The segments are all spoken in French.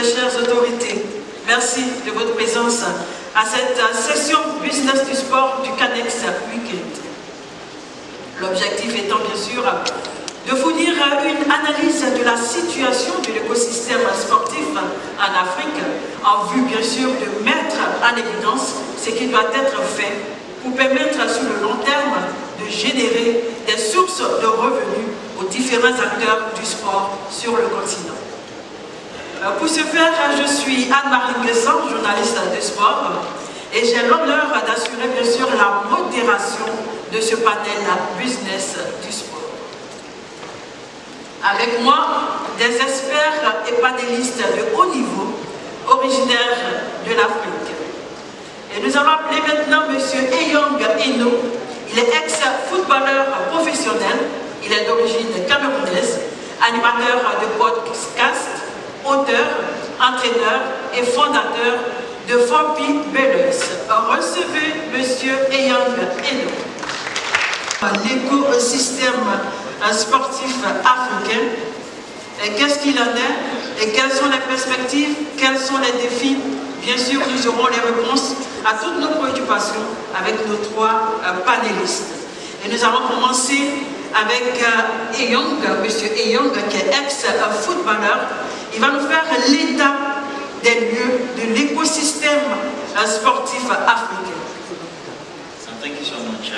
chères autorités. Merci de votre présence à cette session business du sport du Canex Weekend. L'objectif étant bien sûr de fournir une analyse de la situation de l'écosystème sportif en Afrique, en vue bien sûr de mettre en évidence ce qui doit être fait pour permettre sur le long terme de générer des sources de revenus aux différents acteurs du sport sur le continent. Pour ce faire, je suis Anne-Marie Guesson, journaliste de sport, et j'ai l'honneur d'assurer bien sûr la modération de ce panel business du sport. Avec moi, des experts et panélistes de haut niveau, originaires de l'Afrique. Et nous allons appeler maintenant M. Eyong Eno. Il est ex-footballeur professionnel, il est d'origine camerounaise, animateur de podcast, auteur, entraîneur et fondateur de Fopi Bellers. Recevez M. Eyong Eno. L'écosystème sportif africain, qu'est-ce qu'il en est et quelles sont les perspectives, quels sont les défis? Bien sûr, nous aurons les réponses à toutes nos préoccupations avec nos trois panélistes. Et nous allons commencer avec Eyong, M. Eyong, qui est ex-footballeur. Il va nous faire l'état des lieux de l'écosystème sportif africain. So thank you so much,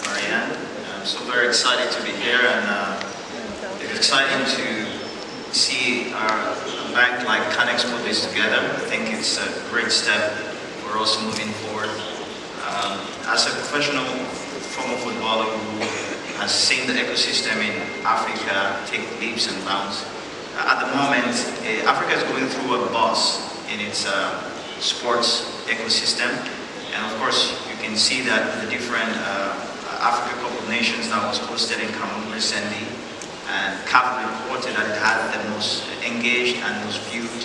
Marianne. I'm so very excited to be here, and it's exciting to see our bank like Canex put this together. I think it's a great step for us moving forward. As a professional former footballer who has seen the ecosystem in Africa take leaps and bounds, at the moment, Africa is going through a buzz in its sports ecosystem, and of course, you can see that the different Africa Cup of Nations that was hosted in Cameroon recently, and CAF reported that it had the most engaged and most viewed.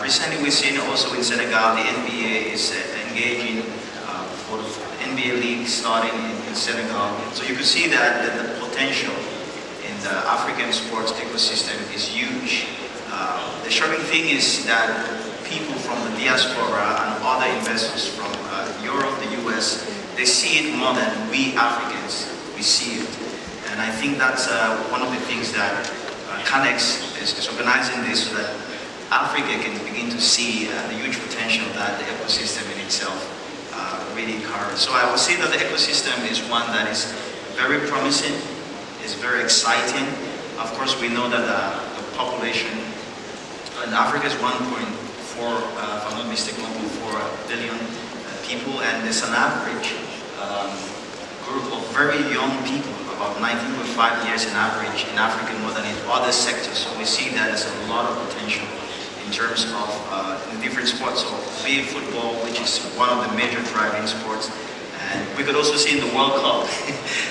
Recently, we've seen also in Senegal, the NBA is engaging for the NBA league starting in Senegal. So you can see that the potential in the African sports ecosystem is huge. The shocking thing is that people from the diaspora and other investors from Europe, the US, they see it more than we Africans, we see it. And I think that's one of the things that Canex is organizing this so that Africa can begin to see the huge potential that the ecosystem in itself really carries. So I would say that the ecosystem is one that is very promising, is very exciting. Of course, we know that the population in Africa is 1.4, if I'm not mistaken, 1.4 billion people, and there's an average group of very young people, about 19.5 years in average in Africa more than in other sectors. So we see that there's a lot of potential in terms of in different sports. So be it football, which is one of the major driving sports, and we could also see in the World Cup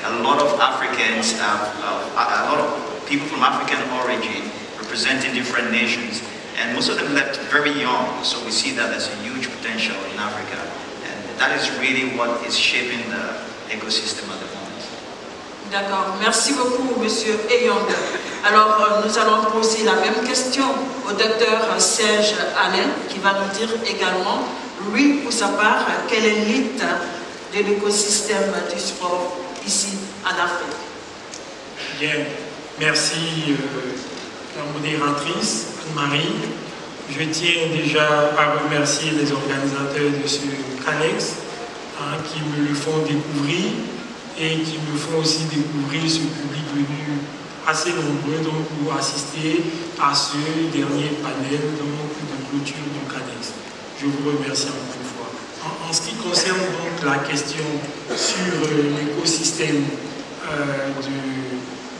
a lot of Africans, a lot of people from African origin representing different nations, and most of them left very young. So we see that there's a huge potential in Africa, and that is really what is shaping the ecosystem at the moment. D'accord, merci beaucoup Monsieur Eyong. Alors nous allons poser la même question au docteur Serge Alain qui va nous dire également, lui pour sa part, quel est l'état de l'écosystème du sport ici en Afrique. Bien, merci la modératrice Anne-Marie. Je tiens déjà à remercier les organisateurs de ce Canex qui me le font découvrir et qui me font aussi découvrir ce public venu assez nombreux donc, pour assister à ce dernier panel donc, de clôture du Canex. Je vous remercie encore une fois. En ce qui concerne donc la question sur l'écosystème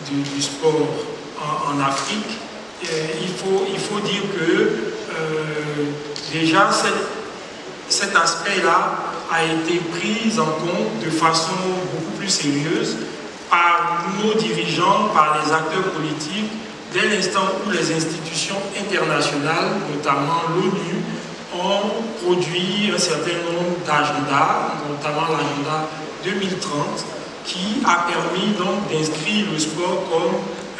du sport en Afrique, il faut dire que déjà cet aspect-là a été pris en compte de façon beaucoup plus sérieuse par nos dirigeants, par les acteurs politiques, dès l'instant où les institutions internationales, notamment l'ONU, ont produit un certain nombre d'agendas, notamment l'agenda 2030, qui a permis donc d'inscrire le sport comme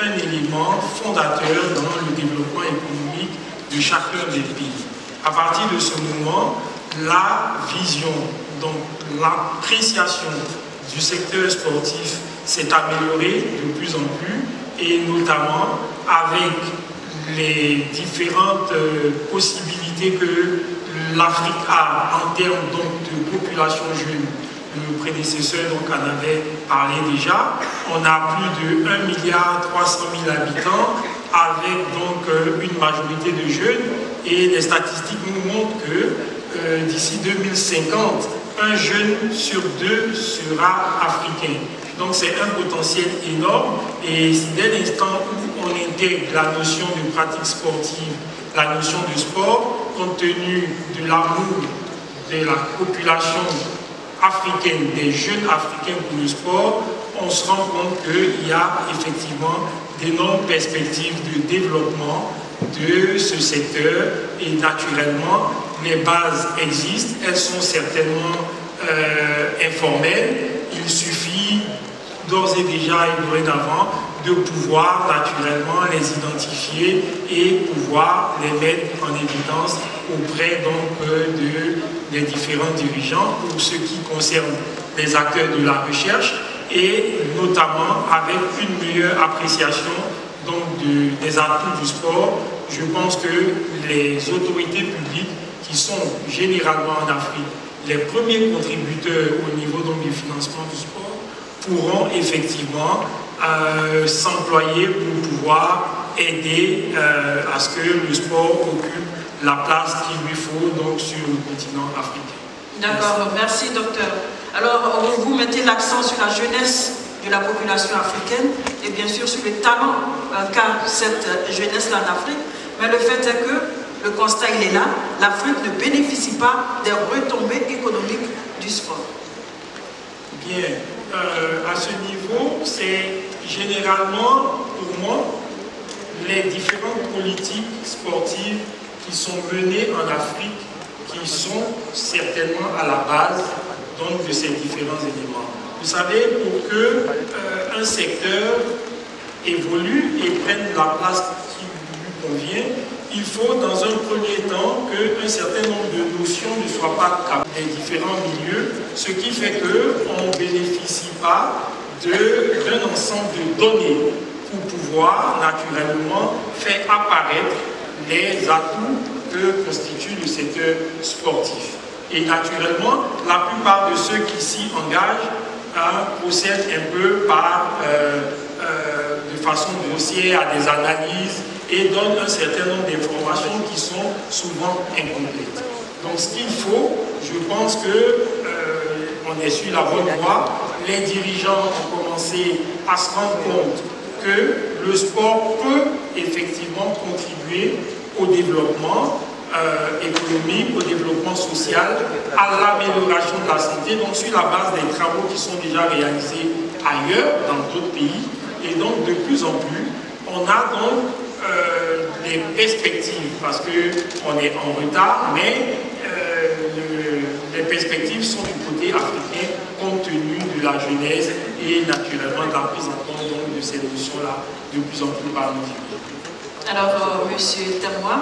un élément fondateur dans le développement économique de chacun des pays. À partir de ce moment, la vision, donc l'appréciation du secteur sportif s'est améliorée de plus en plus, et notamment avec les différentes possibilités que l'Afrique a en termes donc, de population jeune. Le prédécesseur donc, en avait parlé déjà. On a plus de 1,3 milliard habitants avec donc une majorité de jeunes, et les statistiques nous montrent que d'ici 2050, un jeune sur deux sera africain. Donc c'est un potentiel énorme, et dès l'instant où on intègre la notion de pratique sportive, la notion de sport, compte tenu de l'amour de la population africaine, des jeunes africains pour le sport, on se rend compte qu'il y a effectivement d'énormes perspectives de développement de ce secteur, et naturellement les bases existent, elles sont certainement informelles, il suffit d'ores et déjà et dorénavant de pouvoir naturellement les identifier et pouvoir les mettre en évidence auprès donc des différents dirigeants pour ce qui concerne les acteurs de la recherche, et notamment avec une meilleure appréciation donc des atouts du sport. Je pense que les autorités publiques qui sont généralement en Afrique les premiers contributeurs au niveau donc, du financement du sport pourront effectivement s'employer pour pouvoir aider à ce que le sport occupe la place qu'il lui faut donc, sur le continent africain. D'accord, merci docteur. Alors vous mettez l'accent sur la jeunesse de la population africaine et bien sûr sur les talents qu'a cette jeunesse-là en Afrique, mais le fait est que le constat il est là, l'Afrique ne bénéficie pas des retombées économiques du sport. Bien, à ce niveau, c'est généralement pour moi les différentes politiques sportives qui sont menées en Afrique qui sont certainement à la base donc, de ces différents éléments. Vous savez, pour que un secteur évolue et prenne la place qui lui convient, il faut dans un premier temps qu'un certain nombre de notions ne soient pas captées des différents milieux, ce qui fait qu'on ne bénéficie pas d'un ensemble de données pour pouvoir naturellement faire apparaître les atouts que constitue le secteur sportif. Et naturellement, la plupart de ceux qui s'y engagent procèdent un peu par, de façon grossière à des analyses et donnent un certain nombre d'informations qui sont souvent incomplètes. Donc ce qu'il faut, je pense qu'on est sur la bonne voie. Les dirigeants ont commencé à se rendre compte que le sport peut effectivement contribuer au développement économique, au développement social, à l'amélioration de la santé, donc sur la base des travaux qui sont déjà réalisés ailleurs, dans d'autres pays. Et donc de plus en plus, on a donc des perspectives, parce qu'on est en retard, mais les perspectives sont du côté africain, compte tenu de la jeunesse et naturellement de la prise en compte donc, de ces notions-là de plus en plus par nous. Alors, monsieur Temois,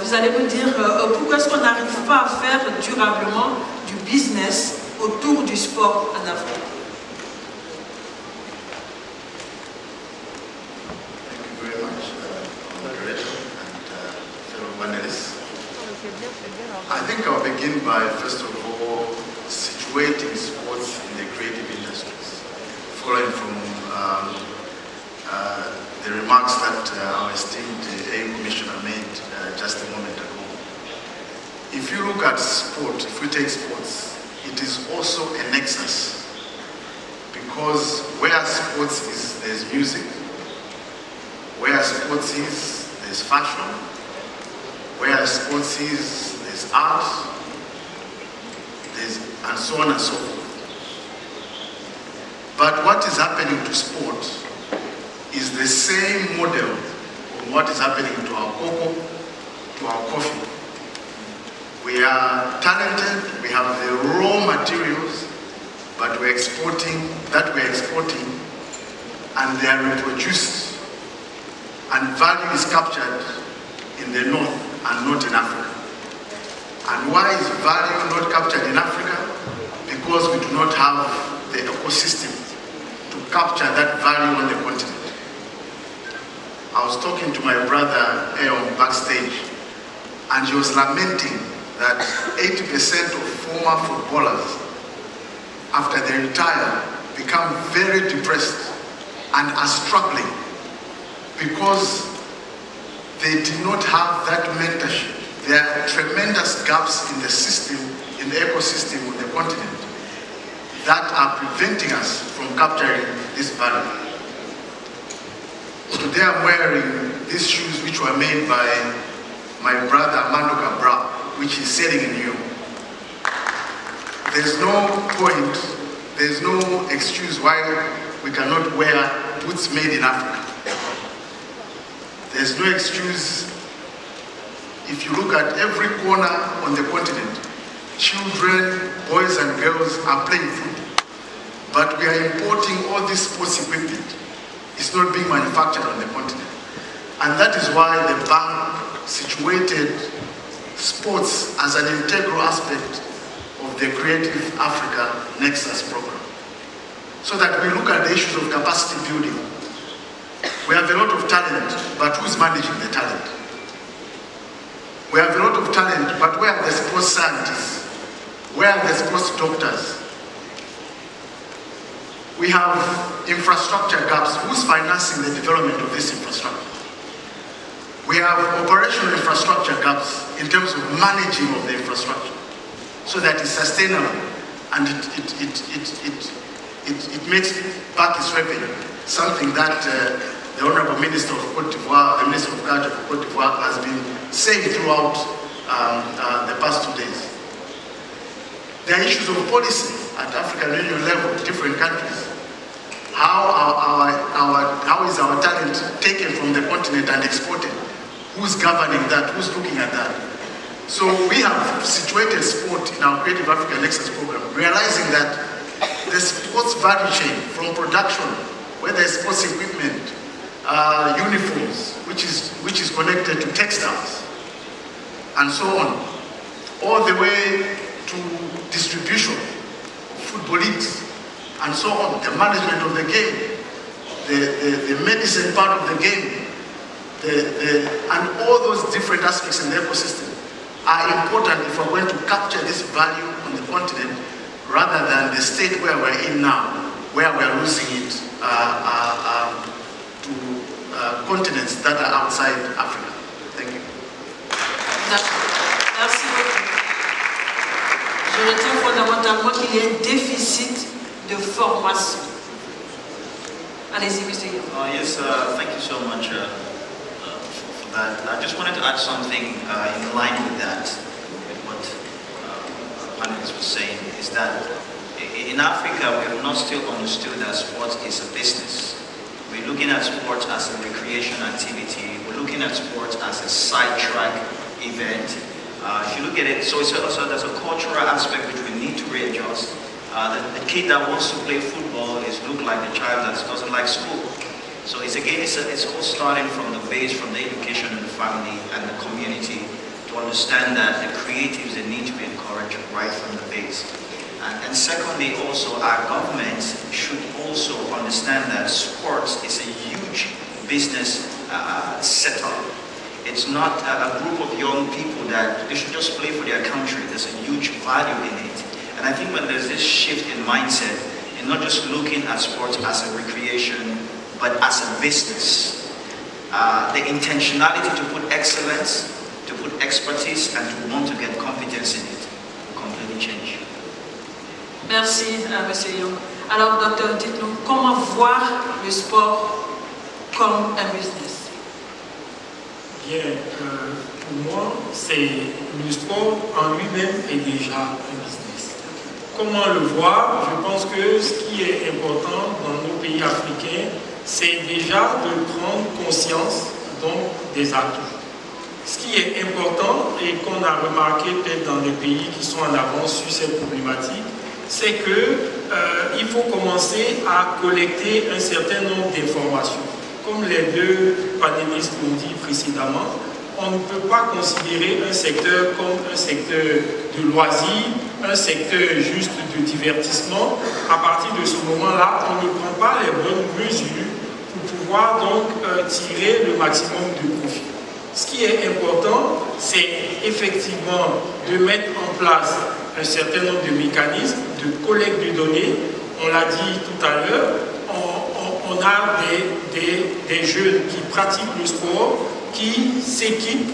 vous allez me dire pourquoi est-ce qu'on n'arrive pas à faire durablement du business autour du sport en Afrique? I think I'll begin by, first of all, situating sports in the creative industries, following from the remarks that our esteemed AU Commissioner made just a moment ago. If you look at sport, if we take sports, it is also a nexus, because where sports is, there's music, where sports is, there's fashion, where sports is, there's art, and so on and so forth. But what is happening to sport is the same model of what is happening to our cocoa, to our coffee. We are talented, we have the raw materials, but we're exporting, and they are reproduced, and value is captured in the north. and not in Africa. And why is value not captured in Africa? Because we do not have the ecosystem to capture that value on the continent. I was talking to my brother Eon backstage, and he was lamenting that 80% of former footballers, after they retire, become very depressed and are struggling because they did not have that mentorship. There are tremendous gaps in the system, in the ecosystem of the continent that are preventing us from capturing this value. Today I'm wearing these shoes which were made by my brother Armando Cabral, which is selling in New York. There's no point, there's no excuse why we cannot wear boots made in Africa. There's no excuse. If you look at every corner on the continent, children, boys and girls are playing football. But we are importing all this sports equipment. It's not being manufactured on the continent. And that is why the bank situated sports as an integral aspect of the Creative Africa Nexus program. So that we look at the issues of capacity building. We have a lot of talent, but who's managing the talent? We have a lot of talent, but where are the sports scientists? Where are the sports doctors? We have infrastructure gaps. Who's financing the development of this infrastructure? We have operational infrastructure gaps in terms of managing of the infrastructure so that it's sustainable and it makes back its revenue, something that the Honorable Minister of Cote d'Ivoire, the Minister of Culture of Cote d'Ivoire, has been saying throughout the past 2 days. There are issues of policy at African Union level, different countries. How is our talent taken from the continent and exported? Who's governing that? Who's looking at that? So we have situated sport in our Creative Africa Nexus program, realizing that the sports value chain from production, whether it's sports equipment, uniforms, which is connected to textiles, and so on, all the way to distribution, football leagues, and so on, the management of the game, the medicine part of the game, and all those different aspects in the ecosystem are important if we're going to capture this value on the continent rather than the state where we're in now, where we're losing it to continents that are outside Africa. Thank you. Merci beaucoup. Je retiens fondamentalement qu'il y a un déficit de formation. Allez-y, monsieur. Yes, thank you so much for that. I just wanted to add something in line with that, with what panelists were saying, is that in Africa we have not still understood that sports is a business. We're looking at sports as a recreation activity. We're looking at sports as a sidetrack event. If you look at it, so there's a cultural aspect which we need to readjust. The kid that wants to play football is look like the child that doesn't like school. So it's all starting from the base, from the education of the family and the community to understand that the creatives, they need to be encouraged right from the base. And secondly, also our government should also understand that sports is a huge business setup. It's not a group of young people that they should just play for their country. There's a huge value in it. And I think when there's this shift in mindset, you're not just looking at sports as a recreation, but as a business. The intentionality to put excellence, to put expertise, and to want to get competence in it will completely change. Merci, monsieur Young. Alors, docteur, dites-nous, comment voir le sport comme un business? Bien, pour moi, le sport en lui-même est déjà un business. Comment le voir? Je pense que ce qui est important dans nos pays africains, c'est déjà de prendre conscience donc, des atouts. Ce qui est important et qu'on a remarqué peut-être dans les pays qui sont en avance sur cette problématique, c'est qu'il faut commencer à collecter un certain nombre d'informations. Comme les deux panélistes l'ont dit précédemment, on ne peut pas considérer un secteur comme un secteur de loisirs, un secteur juste de divertissement. À partir de ce moment-là, on ne prend pas les bonnes mesures pour pouvoir donc tirer le maximum de profit. Ce qui est important, c'est effectivement de mettre en place un certain nombre de mécanismes de collecte de données. On l'a dit tout à l'heure, on a des jeunes qui pratiquent le sport, qui s'équipent,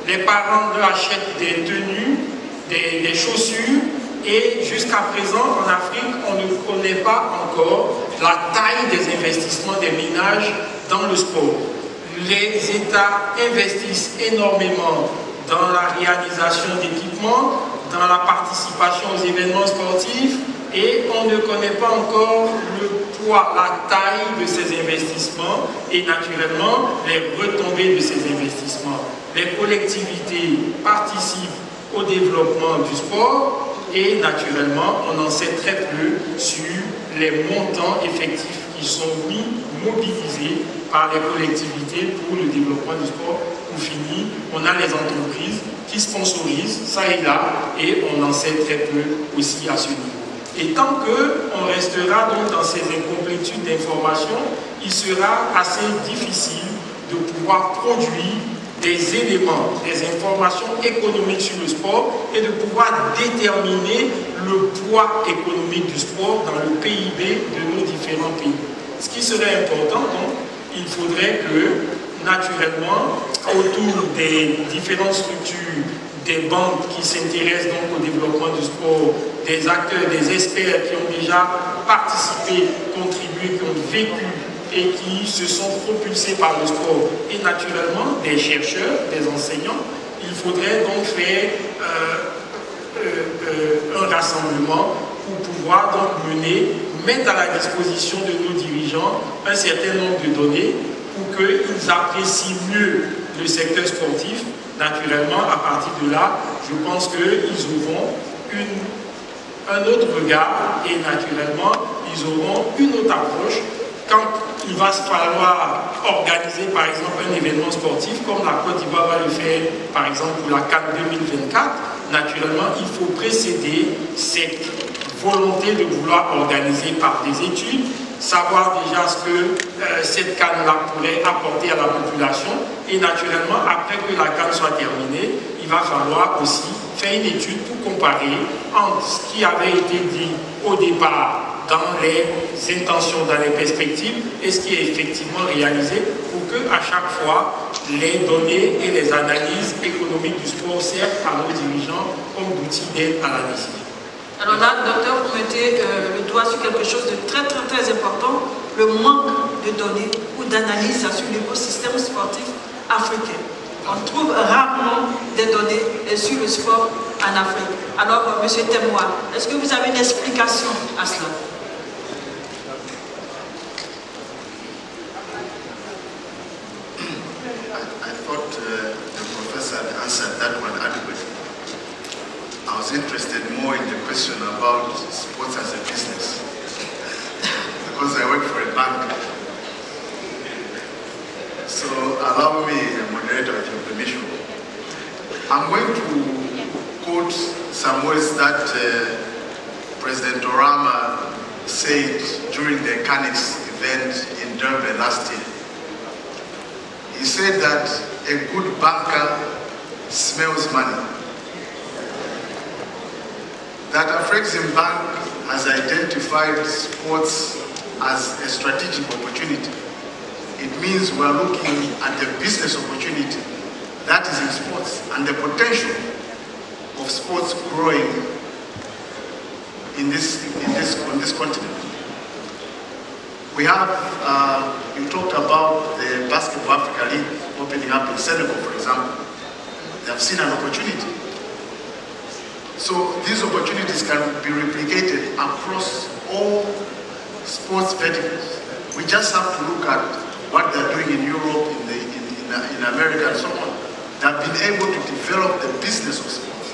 les parents leur achètent des tenues, des chaussures, et jusqu'à présent, en Afrique, on ne connaît pas encore la taille des investissements des ménages dans le sport. Les États investissent énormément dans la réalisation d'équipements, dans la participation aux événements sportifs, et on ne connaît pas encore le poids, la taille de ces investissements et naturellement les retombées de ces investissements. Les collectivités participent au développement du sport et naturellement on en sait très peu sur les montants effectifs qui sont mobilisés par les collectivités pour le développement du sport. Pour finir, on a les entreprises qui sponsorisent ça et là et on en sait très peu aussi à ce niveau. Et tant qu'on restera donc dans ces incomplétudes d'informations, il sera assez difficile de pouvoir produire des éléments, des informations économiques sur le sport et de pouvoir déterminer le poids économique du sport dans le PIB de nos différents pays. Ce qui serait important, donc, il faudrait que, naturellement, autour des différentes structures, des banques qui s'intéressent donc au développement du sport, des acteurs, des experts qui ont déjà participé, contribué, qui ont vécu et qui se sont propulsés par le sport, et naturellement des chercheurs, des enseignants, il faudrait donc faire un rassemblement pour pouvoir donc mettre à la disposition de nos dirigeants un certain nombre de données pour qu'ils apprécient mieux le secteur sportif. Naturellement, à partir de là, je pense qu'ils auront un autre regard et naturellement, ils auront une autre approche quand il va se falloir organiser par exemple un événement sportif comme la Côte d'Ivoire va le faire par exemple pour la CAN 2024. Naturellement, il faut précéder cette volonté de vouloir organiser par des études, savoir déjà ce que cette CAN-là pourrait apporter à la population et naturellement, après que la CAN soit terminée, il va falloir aussi faire une étude pour comparer entre ce qui avait été dit au départ dans les intentions, dans les perspectives et ce qui est effectivement réalisé pour que à chaque fois les données et les analyses économiques du sport servent à nos dirigeants comme outil d'aide à la décision. Alors là, docteur, vous mettez le doigt sur quelque chose de très important, le manque de données ou d'analyse sur l'écosystème sportif africain. On trouve rarement des données sur le sport en Afrique. Alors, monsieur Temoa, est-ce que vous avez une explication à cela? I thought the professor had answered that one adequately. I was interested more in the question about sports as a business because I work for a bank. So allow me, moderator, with your permission. I'm going to quote some words that President Orama said during the CANEX event in Durban last year. He said that a good banker smells money. That Afrexim Bank has identified sports as a strategic opportunity. It means we are looking at the business opportunity that is in sports and the potential of sports growing on this continent. We have, you talked about the Basketball Africa League opening up in Senegal, for example. They have seen an opportunity. So these opportunities can be replicated across all sports verticals. We just have to look at what they're doing in Europe, in America, and so on. They've been able to develop the business of sports.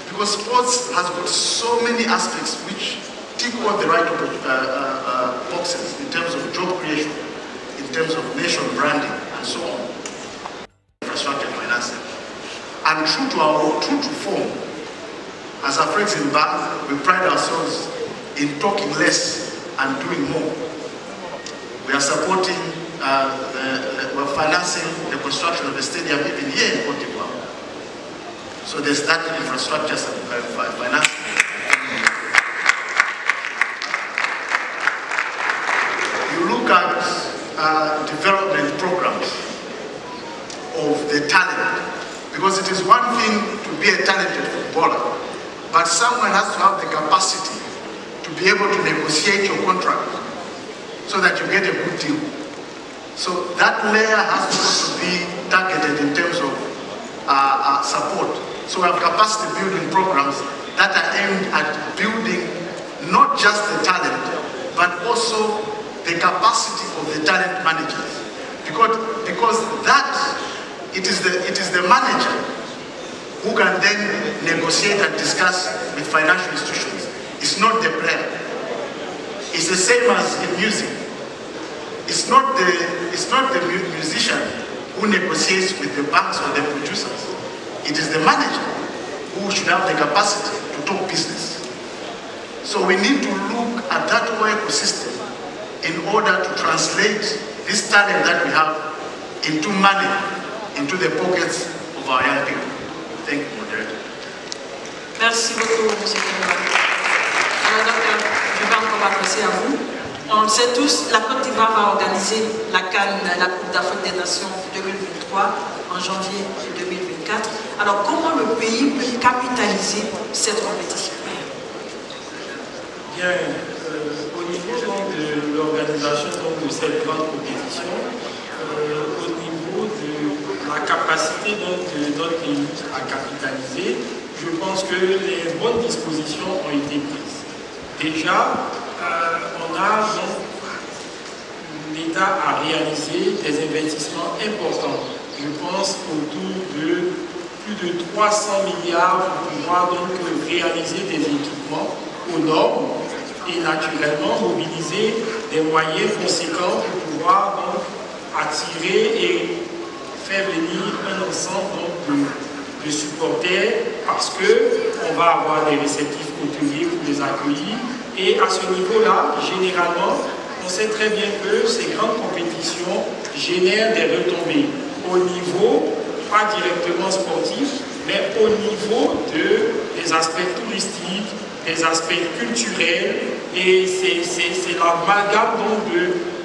Because sports has got so many aspects which tick all the right boxes in terms of job creation, in terms of nation branding, and so on. Infrastructure financing. to form. As Africans in Bank, we pride ourselves in talking less and doing more. We are supporting, we're financing the construction of a stadium even here in Cote d'Ivoire. So there's that infrastructure finance. You look at development programs of the talent, because it is one thing to be a talented footballer, but someone has to have the capacity to be able to negotiate your contract so that you get a good deal. So that layer has to also be targeted in terms of support. So we have capacity building programs that are aimed at building not just the talent, but also the capacity of the talent managers. Because that, it is the manager who can then negotiate and discuss with financial institutions. It's not the player. It's the same as in music. It's not the musician who negotiates with the banks or the producers. It is the manager who should have the capacity to talk business. So we need to look at that whole ecosystem in order to translate this talent that we have into money, into the pockets of our young people. Thank you, moderator. Merci beaucoup, M. Kemba. Alors, docteur, je vais encore m'adresser à vous. On le sait tous, la Côte d'Ivoire va organiser la CAN, la Coupe d'Afrique des Nations 2023, en janvier 2024. Alors, comment le pays peut capitaliser cette compétition? Bien, au niveau de l'organisation de cette grande compétition, au niveau de la capacité de notre pays à capitaliser, je pense que les bonnes dispositions ont été prises. Déjà, l'État a réalisé des investissements importants. Je pense autour de plus de 300 milliards pour pouvoir donc réaliser des équipements aux normes et naturellement mobiliser des moyens conséquents pour pouvoir donc attirer et faire venir un ensemble de supporters parce qu'on va avoir des réceptifs hôteliers pour les accueillir. Et à ce niveau-là, généralement, on sait très bien que ces grandes compétitions génèrent des retombées au niveau, pas directement sportif, mais au niveau des aspects touristiques, des aspects culturels, et c'est l'amalgame donc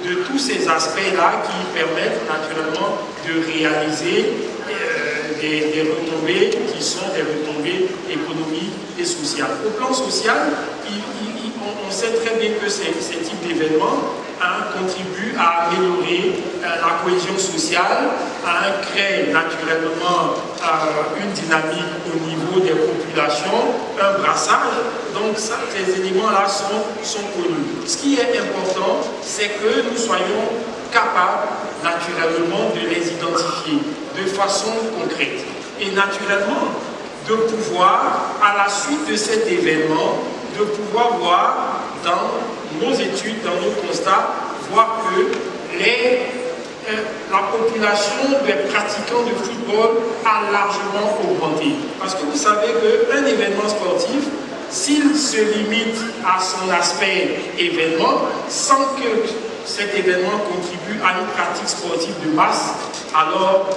de tous ces aspects-là qui permettent naturellement de réaliser des retombées qui sont des retombées économiques et sociales. Au plan social, on sait très bien que ces types d'événements contribuent à améliorer la cohésion sociale, créer naturellement une dynamique au niveau des populations, un brassage. Donc ces éléments-là sont connus. Ce qui est important, c'est que nous soyons capables naturellement de les identifier de façon concrète. Et naturellement, de pouvoir, à la suite de cet événement, de pouvoir voir dans nos études, dans nos constats, voir que la population des pratiquants de football a largement augmenté. Parce que vous savez qu'un événement sportif, s'il se limite à son aspect événement, sans que cet événement contribue à une pratique sportive de masse, alors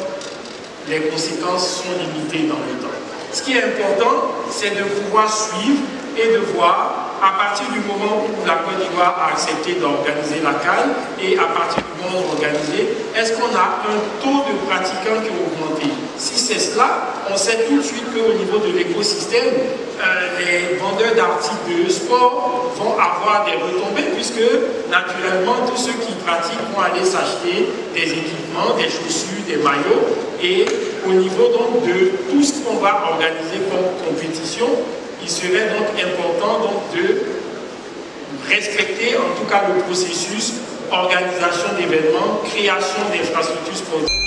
les conséquences sont limitées dans le temps. Ce qui est important, c'est de pouvoir suivre et de voir, à partir du moment où la Côte d'Ivoire a accepté d'organiser la CAN, et à partir du moment où organisé, est-ce qu'on a un taux de pratiquants qui a augmenté? Si c'est cela, on sait tout de suite qu'au niveau de l'écosystème, les vendeurs d'articles de sport vont avoir des retombées, puisque naturellement, tous ceux qui pratiquent vont aller s'acheter des équipements, des chaussures, des maillots, et au niveau donc de tout ce qu'on va organiser comme compétition, il serait donc important donc de respecter en tout cas le processus organisation d'événements, création d'infrastructures sportives.